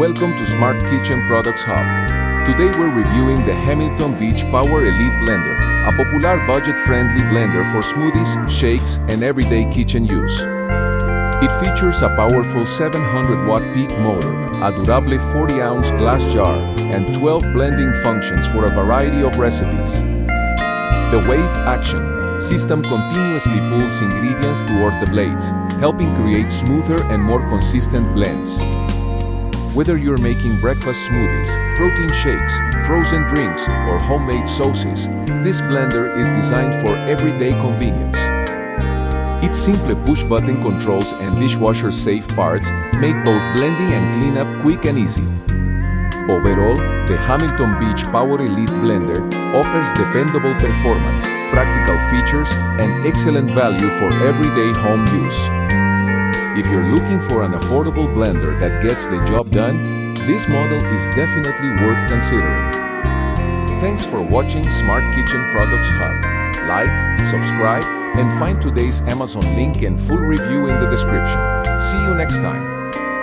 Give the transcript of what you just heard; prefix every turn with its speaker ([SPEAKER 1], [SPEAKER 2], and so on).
[SPEAKER 1] Welcome to Smart Kitchen Products Hub. Today we're reviewing the Hamilton Beach Power Elite Blender, a popular budget-friendly blender for smoothies, shakes, and everyday kitchen use. It features a powerful 700-watt peak motor, a durable 40-ounce glass jar, and 12 blending functions for a variety of recipes. The wave action system continuously pulls ingredients toward the blades, helping create smoother and more consistent blends. Whether you're making breakfast smoothies, protein shakes, frozen drinks, or homemade sauces, this blender is designed for everyday convenience. Its simple push-button controls and dishwasher-safe parts make both blending and cleanup quick and easy. Overall, the Hamilton Beach Power Elite Blender offers dependable performance, practical features, and excellent value for everyday home use. If you're looking for an affordable blender that gets the job done, this model is definitely worth considering. Thanks for watching Smart Kitchen Products Hub. Like, subscribe, and find today's Amazon link and full review in the description. See you next time.